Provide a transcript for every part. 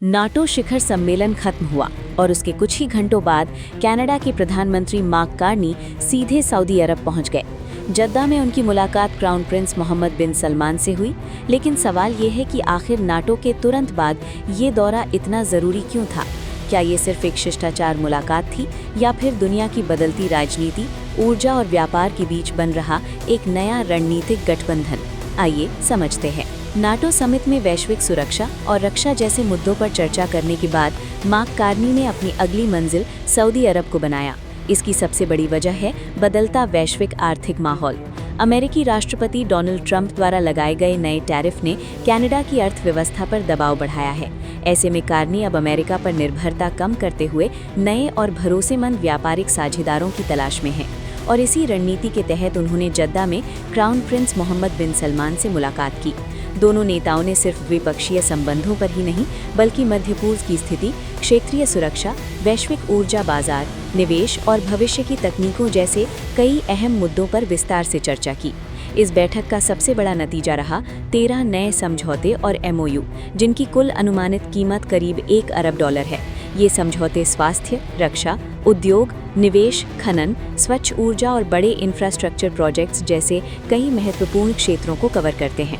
NATO शिखर सम्मेलन खत्म हुआ और उसके कुछ ही घंटों बाद कनाडा के प्रधानमंत्री मार्क कार्नी सीधे सऊदी अरब पहुंच गए। जद्दा में उनकी मुलाकात क्राउन प्रिंस मोहम्मद बिन सलमान से हुई। लेकिन सवाल ये है कि आखिर नाटो के तुरंत बाद ये दौरा इतना ज़रूरी क्यों था? क्या ये सिर्फ एक शिष्टाचार मुलाकात थी या फिर दुनिया की बदलती राजनीति, ऊर्जा और व्यापार के बीच बन रहा एक नया रणनीतिक गठबंधन? आइए समझते हैं। नाटो समिट में वैश्विक सुरक्षा और रक्षा जैसे मुद्दों पर चर्चा करने के बाद मार्क कार्नी ने अपनी अगली मंजिल सऊदी अरब को बनाया। इसकी सबसे बड़ी वजह है बदलता वैश्विक आर्थिक माहौल। अमेरिकी राष्ट्रपति डोनाल्ड ट्रंप द्वारा लगाए गए नए टैरिफ ने कनाडा की अर्थव्यवस्था पर दबाव बढ़ाया है। ऐसे में कार्नी अब अमेरिका पर निर्भरता कम करते हुए नए और भरोसेमंद व्यापारिक साझेदारों की तलाश में हैं। और इसी रणनीति के तहत उन्होंने जद्दा में क्राउन प्रिंस मोहम्मद बिन सलमान से मुलाकात की। दोनों नेताओं ने सिर्फ द्विपक्षीय संबंधों पर ही नहीं बल्कि मध्य पूर्व की स्थिति, क्षेत्रीय सुरक्षा, वैश्विक ऊर्जा बाजार, निवेश और भविष्य की तकनीकों जैसे कई अहम मुद्दों पर विस्तार से चर्चा की। इस बैठक का सबसे बड़ा नतीजा रहा 13 नए समझौते और MOU, जिनकी कुल अनुमानित कीमत करीब $1 अरब है। ये समझौते स्वास्थ्य, रक्षा, उद्योग, निवेश, खनन, स्वच्छ ऊर्जा और बड़े इंफ्रास्ट्रक्चर प्रोजेक्ट्स जैसे कई महत्वपूर्ण क्षेत्रों को कवर करते हैं।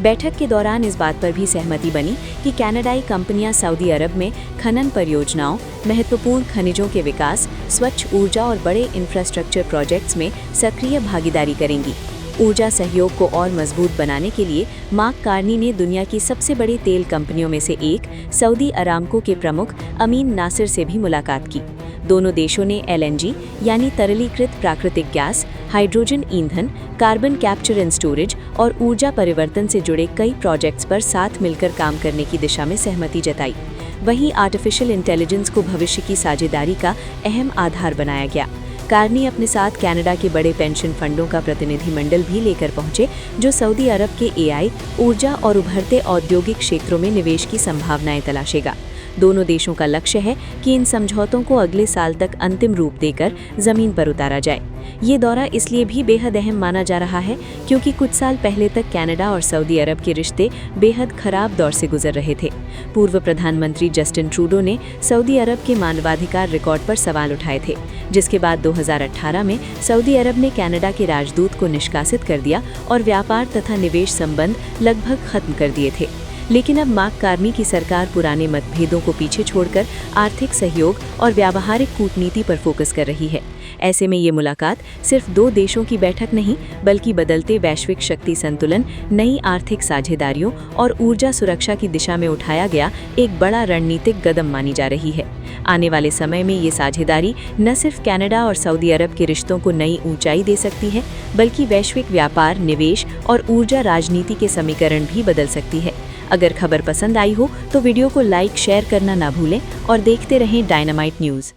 बैठक के दौरान इस बात पर भी सहमति बनी कि कनाडाई कंपनियां सऊदी अरब में खनन परियोजनाओं, महत्वपूर्ण खनिजों के विकास, स्वच्छ ऊर्जा और बड़े इंफ्रास्ट्रक्चर प्रोजेक्ट्स में सक्रिय भागीदारी करेंगी। ऊर्जा सहयोग को और मजबूत बनाने के लिए मार्क कार्नी ने दुनिया की सबसे बड़ी तेल कंपनियों में से एक सऊदी अरामको के प्रमुख अमीन नासिर से भी मुलाकात की। दोनों देशों ने LNG यानी तरलीकृत प्राकृतिक गैस, हाइड्रोजन ईंधन, कार्बन कैप्चर एंड स्टोरेज और ऊर्जा परिवर्तन से जुड़े कई प्रोजेक्ट्स पर साथ मिलकर काम करने की दिशा में सहमति जताई। वहीं आर्टिफिशियल इंटेलिजेंस को भविष्य की साझेदारी का अहम आधार बनाया गया। कार्नी अपने साथ कनाडा के बड़े पेंशन फंडों का प्रतिनिधिमंडल भी लेकर पहुंचे, जो सऊदी अरब के AI, ऊर्जा और उभरते औद्योगिक क्षेत्रों में निवेश की संभावनाएं तलाशेगा। दोनों देशों का लक्ष्य है कि इन समझौतों को अगले साल तक अंतिम रूप देकर जमीन पर उतारा जाए। ये दौरा इसलिए भी बेहद अहम माना जा रहा है क्योंकि कुछ साल पहले तक कनाडा और सऊदी अरब के रिश्ते बेहद खराब दौर से गुजर रहे थे। पूर्व प्रधानमंत्री जस्टिन ट्रूडो ने सऊदी अरब के मानवाधिकार रिकॉर्ड पर सवाल उठाए थे, जिसके बाद 2018 में सऊदी अरब ने कनाडा के राजदूत को निष्कासित कर दिया और व्यापार तथा निवेश संबंध लगभग खत्म कर दिए थे। लेकिन अब मार्क कार्नी की सरकार पुराने मतभेदों को पीछे छोड़कर आर्थिक सहयोग और व्यावहारिक कूटनीति पर फोकस कर रही है। ऐसे में ये मुलाकात सिर्फ दो देशों की बैठक नहीं बल्कि बदलते वैश्विक शक्ति संतुलन, नई आर्थिक साझेदारियों और ऊर्जा सुरक्षा की दिशा में उठाया गया एक बड़ा रणनीतिक कदम मानी जा रही है। आने वाले समय में ये साझेदारी न सिर्फ कनाडा और सऊदी अरब के रिश्तों को नई ऊंचाई दे सकती है बल्कि वैश्विक व्यापार, निवेश और ऊर्जा राजनीति के समीकरण भी बदल सकती है। अगर खबर पसंद आई हो तो वीडियो को लाइक, शेयर करना ना भूलें और देखते रहें डायनामाइट न्यूज़।